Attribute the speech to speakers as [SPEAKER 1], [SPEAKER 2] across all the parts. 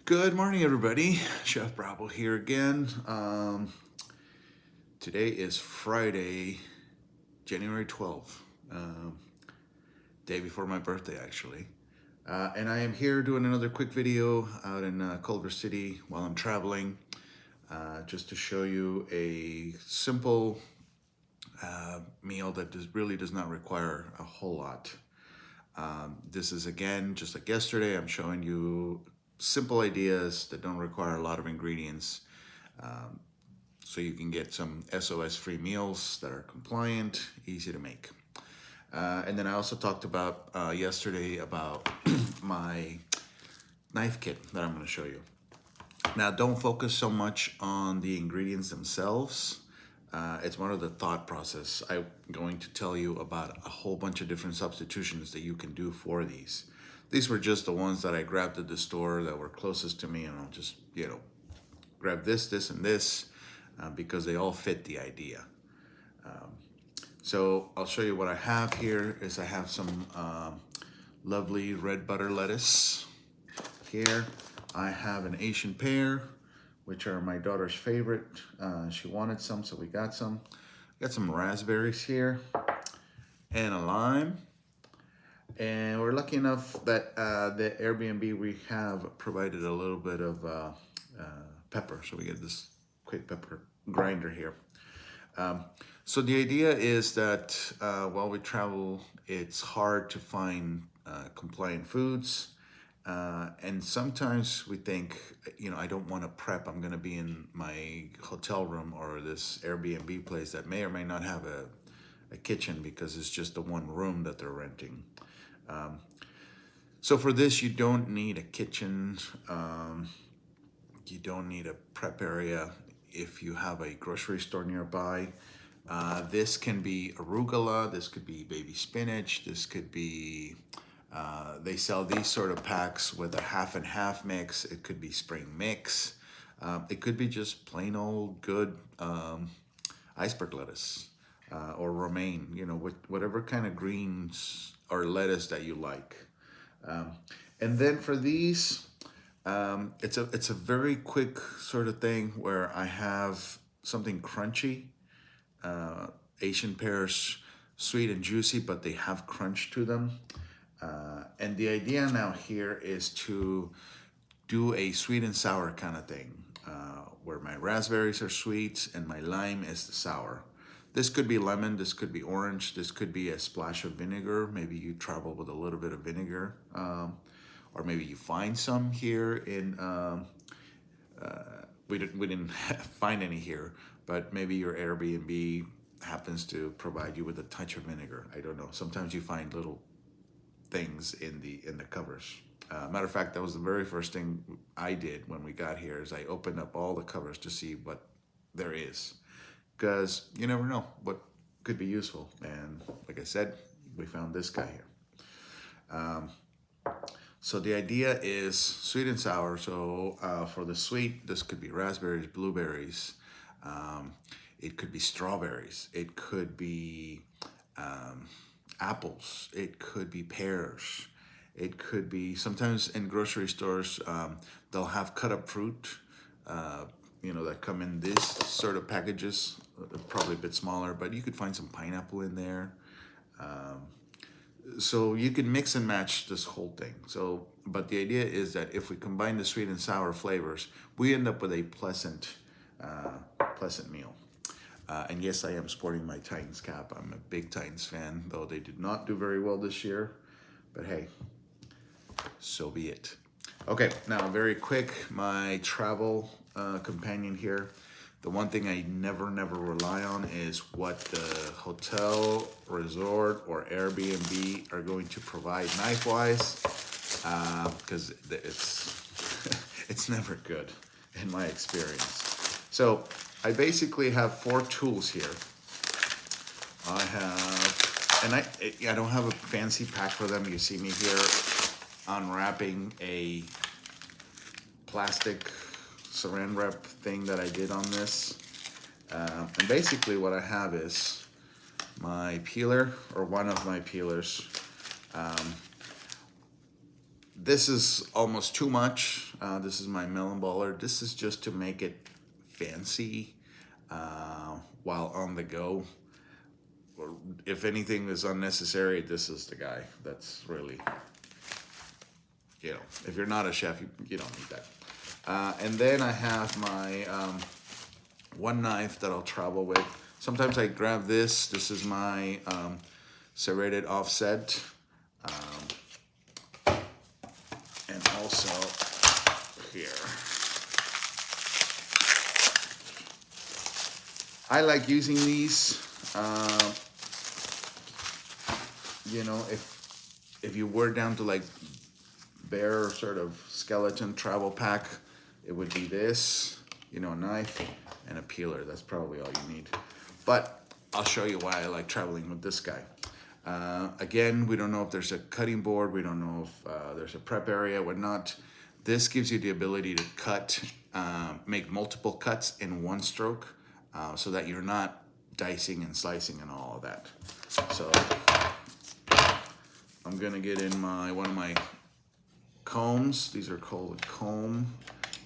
[SPEAKER 1] Good morning, everybody. Chef Bravo here again. Today is Friday, January 12th, day before my birthday, actually. And I am here doing another quick video out in Culver City while I'm traveling, just to show you a simple meal that really does not require a whole lot. This is, again, just like yesterday, I'm showing you simple ideas that don't require a lot of ingredients, so you can get some SOS-free meals that are compliant, easy to make. And then I also talked about yesterday about my knife kit that I'm going to show you. Now, don't focus so much on the ingredients themselves. It's more of the thought process. I'm going to tell you about a whole bunch of different substitutions that you can do for these. These were just the ones that I grabbed at the store that were closest to me, and I'll just, grab this, this, and this, because they all fit the idea. So I'll show you what I have here. I have some lovely red butter lettuce here. I have an Asian pear, which are my daughter's favorite. She wanted some, so we got some. Got some raspberries here and a lime. And we're lucky enough that the Airbnb we have provided a little bit of pepper. So we get this quick pepper grinder here. So the idea is that while we travel, it's hard to find compliant foods. And sometimes we think, I don't want to prep. I'm going to be in my hotel room or this Airbnb place that may or may not have a kitchen because it's just the one room that they're renting. So for this, you don't need a kitchen. You don't need a prep area if you have a grocery store nearby. This can be arugula. This could be baby spinach. This could be... they sell these sort of packs with a half and half mix. It could be spring mix. It could be just plain old good iceberg lettuce or romaine, whatever kind of greens or lettuce that you like. And then for these, it's a very quick sort of thing where I have something crunchy. Asian pears, sweet and juicy, but they have crunch to them. And the idea now here is to do a sweet and sour kind of thing, where my raspberries are sweet and my lime is the sour. This could be lemon, this could be orange, this could be a splash of vinegar. Maybe you travel with a little bit of vinegar, or maybe you find some here in, we didn't find any here, but maybe your Airbnb happens to provide you with a touch of vinegar. I don't know. Sometimes you find little things in the covers. Matter of fact, that was the very first thing I did when we got here, is I opened up all the covers to see what there is, because you never know what could be useful. And like I said, we found this guy here. So the idea is sweet and sour. So for the sweet, this could be raspberries, blueberries. It could be strawberries. It could be apples. It could be pears. It could be, sometimes in grocery stores, they'll have cut up fruit, that come in this sort of packages, probably a bit smaller, but you could find some pineapple in there. So you can mix and match this whole thing. So, but the idea is that if we combine the sweet and sour flavors, we end up with a pleasant meal. And yes, I am sporting my Titans cap. I'm a big Titans fan, though they did not do very well this year. But hey, so be it. Okay, now very quick, my travel companion here. The one thing I never rely on is what the hotel, resort, or Airbnb are going to provide knife-wise, because it's never good in my experience. So I basically have 4 tools here. I have, and I don't have a fancy pack for them. You see me here unwrapping a plastic saran wrap thing that I did on this. And basically what I have is my peeler, or one of my peelers. This is almost too much. This is my melon baller. This is just to make it fancy while on the go. Or if anything is unnecessary, this is the guy that's really, you know, if you're not a chef, you don't need that. And then I have my one knife that I'll travel with. Sometimes I grab this. This is my serrated offset. And also here. I like using these. You know, if you were down to like bare sort of skeleton travel pack, it would be this, you know, a knife and a peeler. That's probably all you need. But I'll show you why I like traveling with this guy. Again, we don't know if there's a cutting board. We don't know if there's a prep area, whatnot. This gives you the ability to cut, make multiple cuts in one stroke so that you're not dicing and slicing and all of that. So I'm gonna get in one of my combs. These are called a comb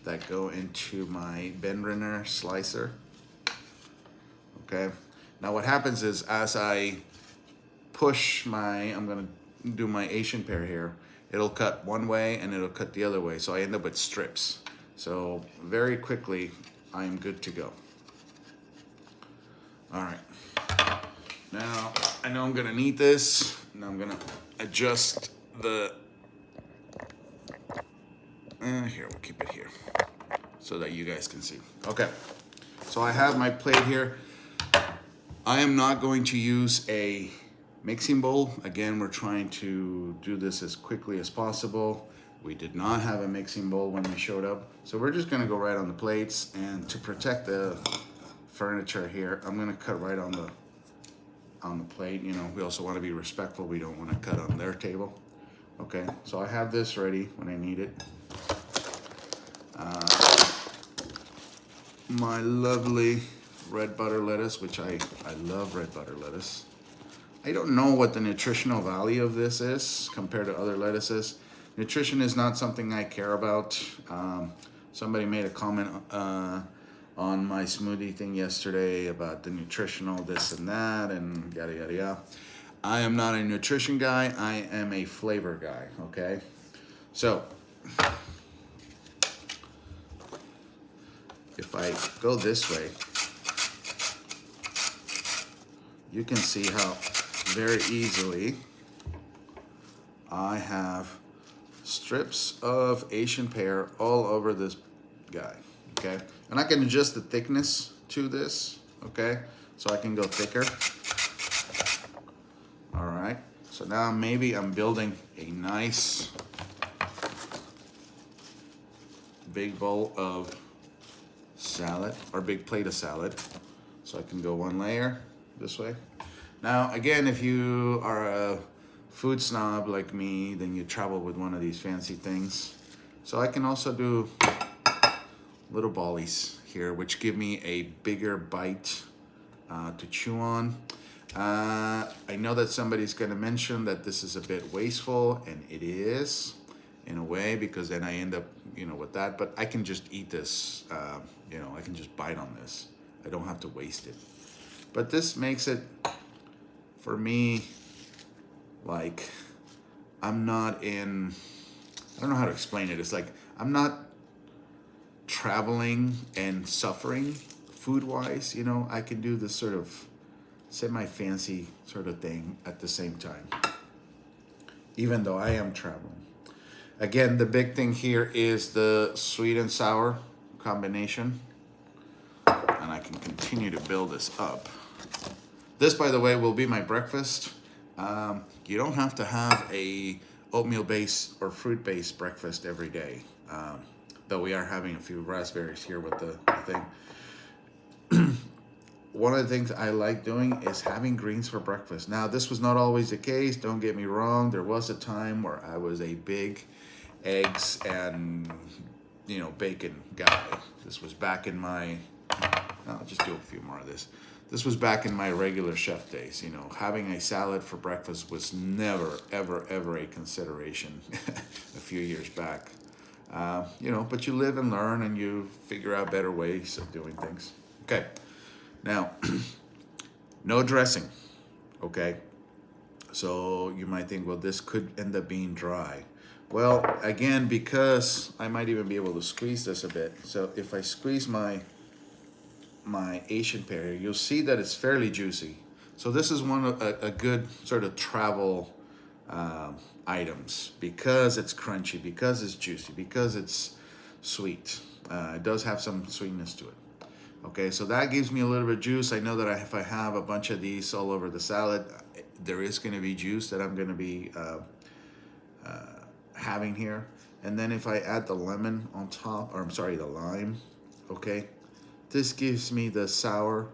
[SPEAKER 1] that go into my Benriner slicer. Okay. Now what happens is as I push I'm gonna do my Asian pear here, it'll cut one way and it'll cut the other way. So I end up with strips. So very quickly, I'm good to go. All right. Now, I know I'm gonna need this. Now I'm gonna adjust the, here, we'll keep it here so that you guys can see. Okay, so I have my plate here. I am not going to use a mixing bowl. Again, we're trying to do this as quickly as possible. We did not have a mixing bowl when we showed up. So we're just gonna go right on the plates, and to protect the furniture here, I'm gonna cut right on the plate. You know, we also wanna be respectful. We don't wanna cut on their table. Okay, so I have this ready when I need it. My lovely red butter lettuce, which I love red butter lettuce. I don't know what the nutritional value of this is compared to other lettuces. Nutrition is not something I care about. Somebody made a comment on my smoothie thing yesterday about the nutritional this and that and yada yada yada. I am not a nutrition guy. I am a flavor guy, okay? So, if I go this way, you can see how very easily I have strips of Asian pear all over this guy, okay? And I can adjust the thickness to this, okay? So I can go thicker. All right, so now maybe I'm building a nice big bowl of salad, or big plate of salad. So I can go one layer this way. Now, again, if you are a food snob like me, then you travel with one of these fancy things. So I can also do little ballies here, which give me a bigger bite to chew on. I know that somebody's gonna mention that this is a bit wasteful, and it is in a way, because then I end up, you know, with that, but I can just eat this, you know, I can just bite on this. I don't have to waste it. But this makes it, for me, like, I'm not in, I don't know how to explain it. It's like, I'm not traveling and suffering food-wise, you know. I can do this sort of semi-fancy sort of thing at the same time, even though I am traveling. Again, the big thing here is the sweet and sour combination, and I can continue to build this up. This, by the way, will be my breakfast. You don't have to have a oatmeal-based or fruit-based breakfast every day, though we are having a few raspberries here with the thing. One of the things I like doing is having greens for breakfast. Now, this was not always the case. Don't get me wrong. There was a time where I was a big eggs and, you know, bacon guy. This was back in my, I'll just do a few more of this. This was back in my regular chef days. You know, having a salad for breakfast was never, ever, ever a consideration a few years back. You know, but you live and learn and you figure out better ways of doing things. Okay, now, no dressing, okay? So you might think, well, this could end up being dry. Well, again, because I might even be able to squeeze this a bit. So if I squeeze my Asian pear here, you'll see that it's fairly juicy. So this is one of a good sort of travel items because it's crunchy, because it's juicy, because it's sweet. It does have some sweetness to it. Okay, so that gives me a little bit of juice. I know that if I have a bunch of these all over the salad, there is going to be juice that I'm going to be having here. And then if I add the lemon on top, or I'm sorry, the lime, okay, this gives me the sour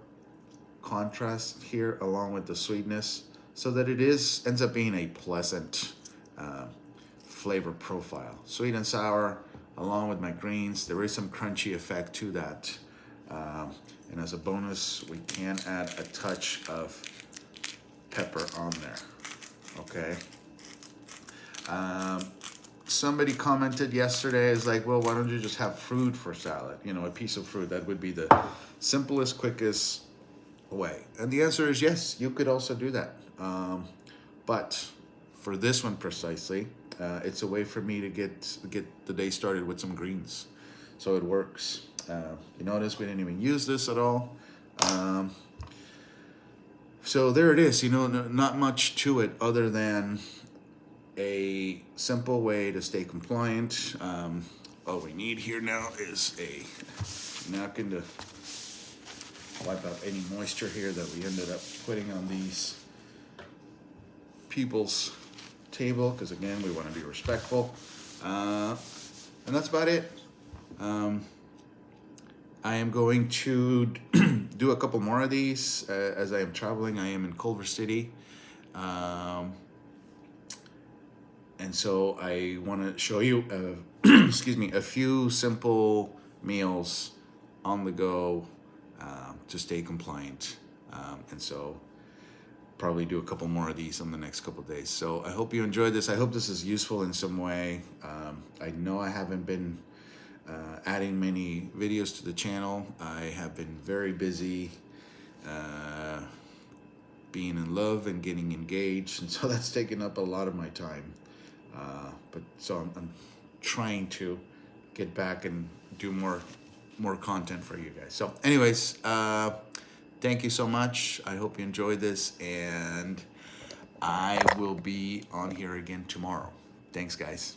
[SPEAKER 1] contrast here along with the sweetness so that it ends up being a pleasant flavor profile. Sweet and sour along with my greens. There is some crunchy effect to that. And as a bonus, we can add a touch of pepper on there, okay? Somebody commented yesterday, is like, well, why don't you just have fruit for salad? You know, a piece of fruit. That would be the simplest, quickest way. And the answer is yes, you could also do that. But for this one precisely, it's a way for me to get the day started with some greens. So it works. You notice we didn't even use this at all. So there it is, you know, not much to it other than a simple way to stay compliant. All we need here now is a napkin to wipe out any moisture here that we ended up putting on these people's table, because again, we want to be respectful. And that's about it. I am going to do a couple more of these as I am traveling. I am in Culver City. And so I want to show you, excuse me, a few simple meals on the go to stay compliant. And so probably do a couple more of these on the next couple of days. So I hope you enjoyed this. I hope this is useful in some way. I know I haven't been adding many videos to the channel. I have been very busy being in love and getting engaged, and so that's taken up a lot of my time. But so I'm trying to get back and do more content for you guys. So anyways, thank you so much. I hope you enjoyed this, and I will be on here again tomorrow. Thanks, guys.